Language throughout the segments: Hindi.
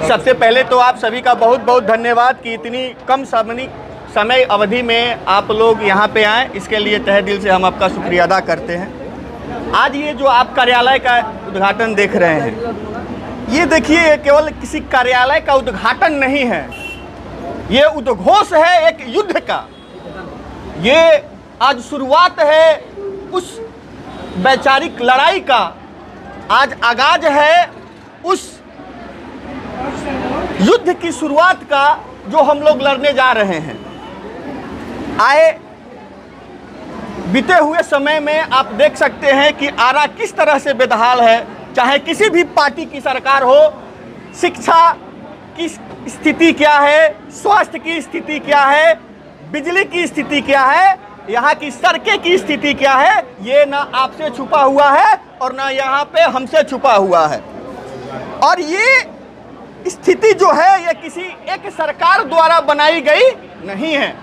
सबसे पहले तो आप सभी का बहुत बहुत धन्यवाद कि इतनी कम समय अवधि में आप लोग यहाँ पे आए, इसके लिए तहे दिल से हम आपका शुक्रिया अदा करते हैं। आज ये जो आप कार्यालय का उद्घाटन देख रहे हैं, ये देखिए केवल किसी कार्यालय का उद्घाटन नहीं है, ये उद्घोष है एक युद्ध का। ये आज शुरुआत है उस वैचारिक लड़ाई का, आज आगाज है उस युद्ध की शुरुआत का जो हम लोग लड़ने जा रहे हैं। आए बीते हुए समय में आप देख सकते हैं कि आरा किस तरह से बेदहाल है। चाहे किसी भी पार्टी की सरकार हो, शिक्षा की स्थिति क्या है, स्वास्थ्य की स्थिति क्या है, बिजली की स्थिति क्या है, यहाँ की सड़कें की स्थिति क्या है, ये ना आपसे छुपा हुआ है और ना यहाँ पे हमसे छुपा हुआ है। और ये स्थिति जो है ये किसी एक सरकार द्वारा बनाई गई नहीं है।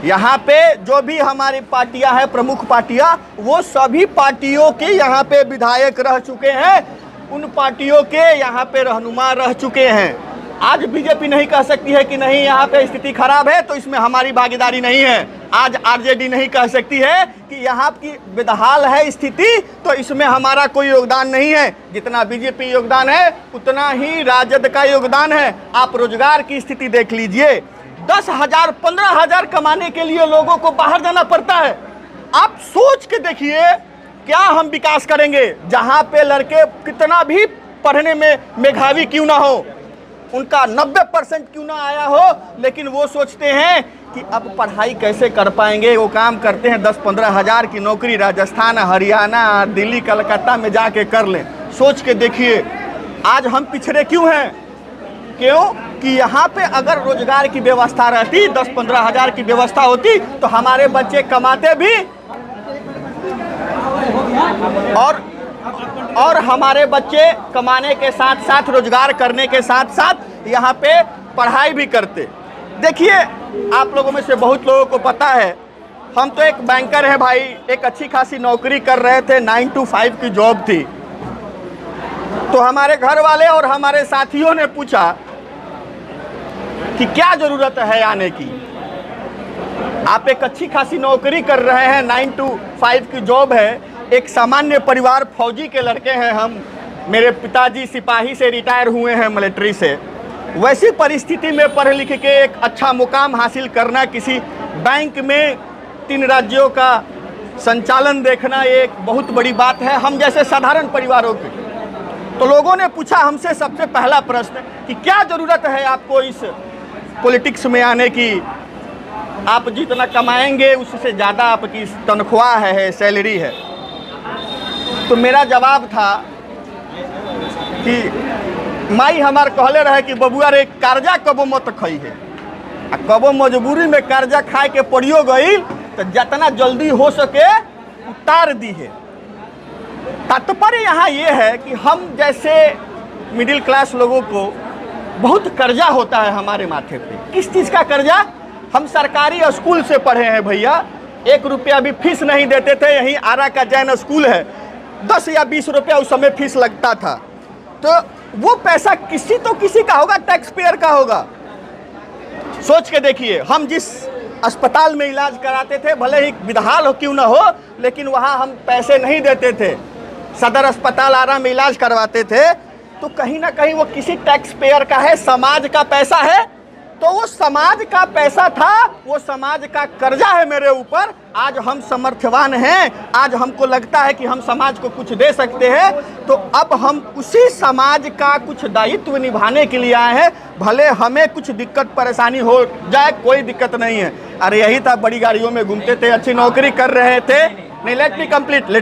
यहाँ पे जो भी हमारी पार्टियां हैं, प्रमुख पार्टियां, वो सभी पार्टियों के यहाँ पे विधायक रह चुके हैं, उन पार्टियों के यहाँ पे रहनुमा रह चुके हैं। आज बीजेपी नहीं कह सकती है कि नहीं यहाँ पे स्थिति खराब है तो इसमें हमारी भागीदारी नहीं है। आज आरजेडी नहीं कह सकती है कि यहाँ की बेदहाल है स्थिति तो इसमें हमारा कोई योगदान नहीं है। जितना बीजेपी योगदान है उतना ही राजद का योगदान है। आप रोजगार की स्थिति देख लीजिए, 10,000 15,000 कमाने के लिए लोगों को बाहर जाना पड़ता है। आप सोच के देखिए क्या हम विकास करेंगे जहाँ पे लड़के कितना भी पढ़ने में मेधावी क्यों ना हो, उनका 90% क्यों ना आया हो, लेकिन वो सोचते हैं कि अब पढ़ाई कैसे कर पाएंगे। वो काम करते हैं 10-15 हज़ार की नौकरी राजस्थान, हरियाणा, दिल्ली, कलकत्ता में जाके कर लें। सोच के देखिए आज हम पिछड़े क्यों हैं। क्यों कि यहाँ पे अगर रोजगार की व्यवस्था रहती, 10-15 हज़ार की व्यवस्था होती तो हमारे बच्चे कमाते भी और हमारे बच्चे कमाने के साथ साथ, रोजगार करने के साथ साथ यहाँ पे पढ़ाई भी करते। देखिए आप लोगों में से बहुत लोगों को पता है, हम तो एक बैंकर हैं भाई, एक अच्छी खासी नौकरी कर रहे थे, 9 to 5 की जॉब थी। तो हमारे घर वाले और हमारे साथियों ने पूछा कि क्या ज़रूरत है आने की। आप एक अच्छी खासी नौकरी कर रहे हैं, 9 to 5 की जॉब है, एक सामान्य परिवार, फौजी के लड़के हैं हम, मेरे पिताजी सिपाही से रिटायर हुए हैं मिलिट्री से। वैसी परिस्थिति में पढ़ लिख के एक अच्छा मुकाम हासिल करना, किसी बैंक में 3 राज्यों का संचालन देखना, ये एक बहुत बड़ी बात है हम जैसे साधारण परिवारों की। तो लोगों ने पूछा हमसे सबसे पहला प्रश्न कि क्या ज़रूरत है आपको इस पॉलिटिक्स में आने की, आप जितना कमाएंगे उससे ज़्यादा आपकी तनख्वाह है, सैलरी है। तो मेरा जवाब था कि माई हमार कहले रहे कि बबुआ रे कर्जा कबो मत खाई है, कबो मजबूरी में कर्जा खाए के पड़ियो गई तो जितना जल्दी हो सके उतार दी है। तात्पर्य यहाँ ये है कि हम जैसे मिडिल क्लास लोगों को बहुत कर्जा होता है हमारे माथे पे। किस चीज़ का कर्जा? हम सरकारी स्कूल से पढ़े हैं भैया, 1 रुपया भी फीस नहीं देते थे। यहीं आरा का जैन स्कूल है, 10 या 20 रुपया उस समय फीस लगता था। तो वो पैसा किसी तो किसी का होगा, टैक्स पेयर का होगा। सोच के देखिए, हम जिस अस्पताल में इलाज कराते थे, भले ही बेदहाल हो क्यों ना हो, लेकिन वहाँ हम पैसे नहीं देते थे। सदर अस्पताल आरा में इलाज करवाते थे तो कहीं ना कहीं वो किसी टैक्स पेयर का है, समाज का पैसा है। तो वो समाज का पैसा था, वो समाज का कर्जा है मेरे ऊपर। आज हम समर्थवान हैं, आज हमको लगता है कि हम समाज को कुछ दे सकते हैं, तो अब हम उसी समाज का कुछ दायित्व निभाने के लिए आए हैं। भले हमें कुछ दिक्कत परेशानी हो जाए, कोई दिक्कत नहीं है। अरे यही था, बड़ी गाड़ियों में घूमते थे, अच्छी नौकरी कर रहे थे। नहीं, लेट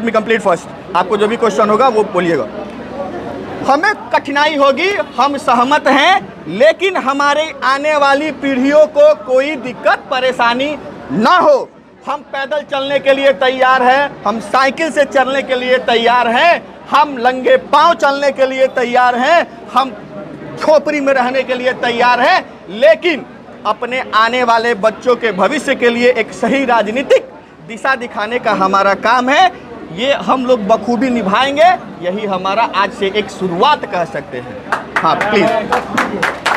मी कंप्लीट फर्स्ट। आपको जो भी क्वेश्चन होगा वो बोलिएगा। हमें कठिनाई होगी, हम सहमत हैं, लेकिन हमारे आने वाली पीढ़ियों को कोई दिक्कत परेशानी ना हो। हम पैदल चलने के लिए तैयार हैं, हम साइकिल से चलने के लिए तैयार हैं, हम नंगे पांव चलने के लिए तैयार हैं, हम झोपड़ी में रहने के लिए तैयार हैं, लेकिन अपने आने वाले बच्चों के भविष्य के लिए एक सही राजनीतिक दिशा दिखाने का हमारा काम है। ये हम लोग बखूबी निभाएंगे। यही हमारा आज से एक शुरुआत कह सकते हैं। हाँ प्लीज़।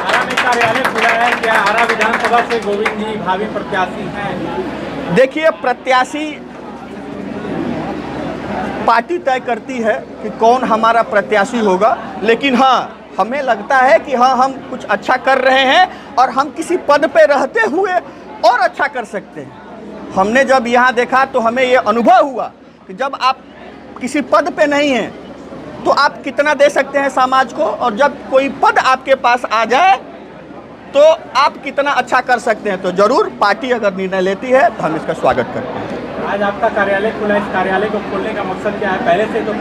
कार्यालय खुला है, क्या आरा विधानसभा से गोविंद जी भावी प्रत्याशी हैं? देखिए, प्रत्याशी पार्टी तय करती है कि कौन हमारा प्रत्याशी होगा, लेकिन हाँ, हमें लगता है कि हाँ, हम कुछ अच्छा कर रहे हैं और हम किसी पद पे रहते हुए और अच्छा कर सकते हैं। हमने जब यहाँ देखा तो हमें ये अनुभव हुआ कि जब आप किसी पद पे नहीं हैं तो आप कितना दे सकते हैं समाज को, और जब कोई पद आपके पास आ जाए तो आप कितना अच्छा कर सकते हैं। तो ज़रूर पार्टी अगर निर्णय लेती है तो हम इसका स्वागत करते हैं। आज आपका कार्यालय खुला, इस कार्यालय को खोलने का मकसद क्या है? पहले से तो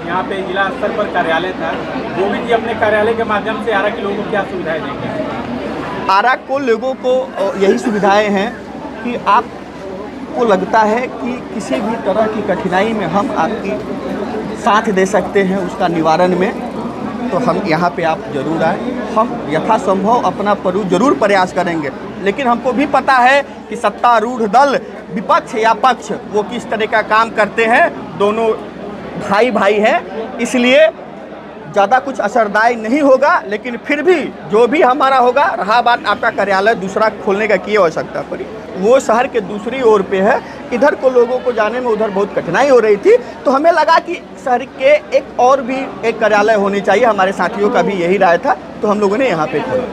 यहाँ पे जिला स्तर पर कार्यालय था। गोविंद जी अपने कार्यालय के माध्यम से आरा के लोगों को क्या सुविधाएं देंगे? आरा को लोगों को यही सुविधाएं हैं कि आपको लगता है कि किसी भी तरह की कठिनाई में हम आपकी साथ दे सकते हैं उसका निवारण में, तो हम यहाँ पे आप जरूर आए। हम यथासंभव अपना जरूर प्रयास करेंगे, लेकिन हमको भी पता है कि सत्तारूढ़ दल, विपक्ष या पक्ष, वो किस तरह का काम करते हैं। दोनों भाई भाई हैं, इसलिए ज़्यादा कुछ असरदायी नहीं होगा, लेकिन फिर भी जो भी हमारा होगा। रहा बात आपका कार्यालय दूसरा खोलने का, की आवश्यकता पड़ी, वो शहर के दूसरी ओर पे है, इधर को लोगों को जाने में उधर बहुत कठिनाई हो रही थी, तो हमें लगा कि शहर के एक और भी एक कार्यालय होनी चाहिए। हमारे साथियों का भी यही राय था, तो हम लोगों ने यहाँ पे खोला।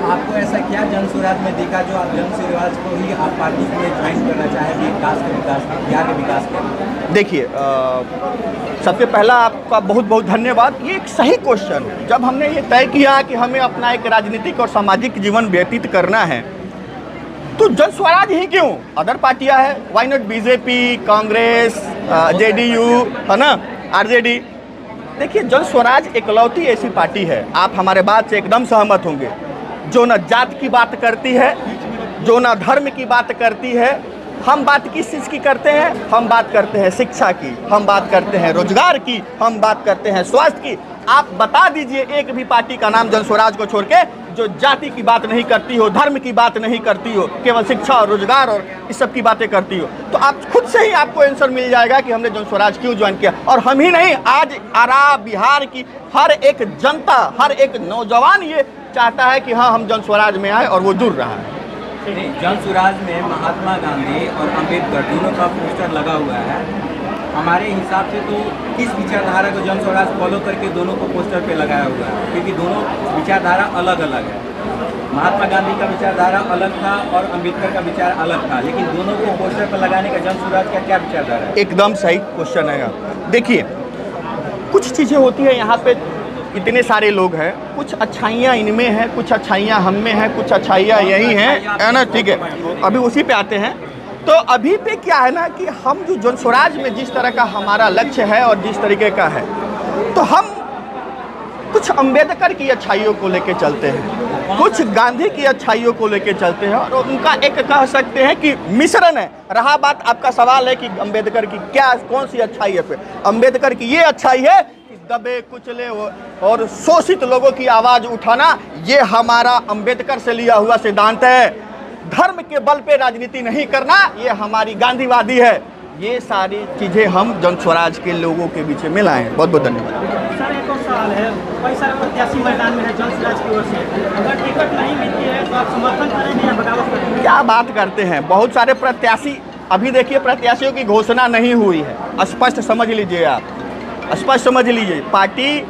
आपको ऐसा क्या जन स्वराज में देखा जो आप जन स्वराज को ही आप पार्टी में ज्वाइन करना चाहें, विकास बिहार के विकास के? देखिए, सबसे पहला आपका बहुत बहुत धन्यवाद। ये एक सही क्वेश्चन है। जब हमने ये तय किया कि हमें अपना एक राजनीतिक और सामाजिक जीवन व्यतीत करना है, तो जन स्वराज ही क्यों, अदर पार्टियां हैं, why not BJP, Congress, JDU, है ना, आरजेडी। देखिए, जन स्वराज एकलौती ऐसी पार्टी है, आप हमारे बात से एकदम सहमत होंगे, जो न जात की बात करती है, जो न धर्म की बात करती है। हम बात किस चीज़ की करते हैं? हम बात करते हैं शिक्षा की, हम बात करते हैं रोजगार की, हम बात करते हैं स्वास्थ्य की। आप बता दीजिए एक भी पार्टी का नाम जन स्वराज को छोड़ के जो जाति की बात नहीं करती हो, धर्म की बात नहीं करती हो, केवल शिक्षा और रोजगार और इस सब की बातें करती हो। तो आप खुद से ही आपको आंसर मिल जाएगा कि हमने जन स्वराज क्यों ज्वाइन किया। और हम ही नहीं, आज आरा बिहार की हर एक जनता, हर एक नौजवान ये चाहता है कि हाँ, हम जन स्वराज में आए, और वो जुड़ रहा है। जन स्वराज में महात्मा गांधी और अम्बेडकर दोनों का पोस्टर लगा हुआ है। हमारे हिसाब से तो किस विचारधारा को जन स्वराज फॉलो करके दोनों को पोस्टर पे लगाया हुआ है? क्योंकि दोनों विचारधारा अलग अलग है। महात्मा गांधी का विचारधारा अलग था और अम्बेडकर का विचार अलग था, लेकिन दोनों को पोस्टर पर लगाने का जन स्वराज का क्या विचारधारा है? एकदम सही क्वेश्चन है। देखिए, कुछ चीज़ें होती है, यहाँ पे इतने सारे लोग हैं, कुछ अच्छाइयाँ इनमें हैं, कुछ अच्छाइयाँ हम में हैं, कुछ अच्छाइयाँ यही हैं, है ना, ठीक है। अभी उसी पे आते हैं। तो अभी पे क्या है ना कि हम जो जन स्वराज में जिस तरह का हमारा लक्ष्य है और जिस तरीके का है, तो हम कुछ अम्बेडकर की अच्छाइयों को लेके चलते हैं, कुछ गांधी की अच्छाइयों को लेके चलते हैं, और उनका एक कह सकते हैं कि मिश्रण है। रहा बात आपका सवाल है कि अम्बेडकर की क्या, कौन सी अच्छाई है? अम्बेडकर की ये अच्छाई है कि दबे कुचले और शोषित लोगों की आवाज़ उठाना, ये हमारा अम्बेडकर से लिया हुआ सिद्धांत है। धर्म के बल पे राजनीति नहीं करना, ये हमारी गांधीवादी है। ये सारी चीज़ें हम जन स्वराज के लोगों के बीच में लाए हैं। बहुत बहुत धन्यवाद। सर, एक और सवाल है, कई सारे प्रत्याशी मैदान में है जन स्वराज की ओर से, अगर टिकट नहीं मिलती है तो आप समर्थन करेंगे या बगावत करेंगे? क्या बात करते हैं, बहुत सारे प्रत्याशी, अभी देखिए प्रत्याशियों की घोषणा नहीं हुई है। स्पष्ट समझ लीजिए, आप स्पष्ट समझ लीजिए, पार्टी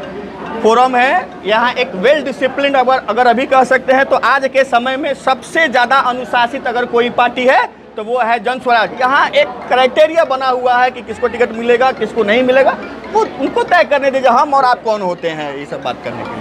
फोरम है, यहाँ एक वेल डिसिप्लिन, अगर अभी कह सकते हैं तो आज के समय में सबसे ज़्यादा अनुशासित अगर कोई पार्टी है तो वो है जन स्वराज। यहाँ एक क्राइटेरिया बना हुआ है कि किसको टिकट मिलेगा, किसको नहीं मिलेगा, वो उनको तय करने दीजिए। हम और आप कौन होते हैं ये सब बात करने के लिए।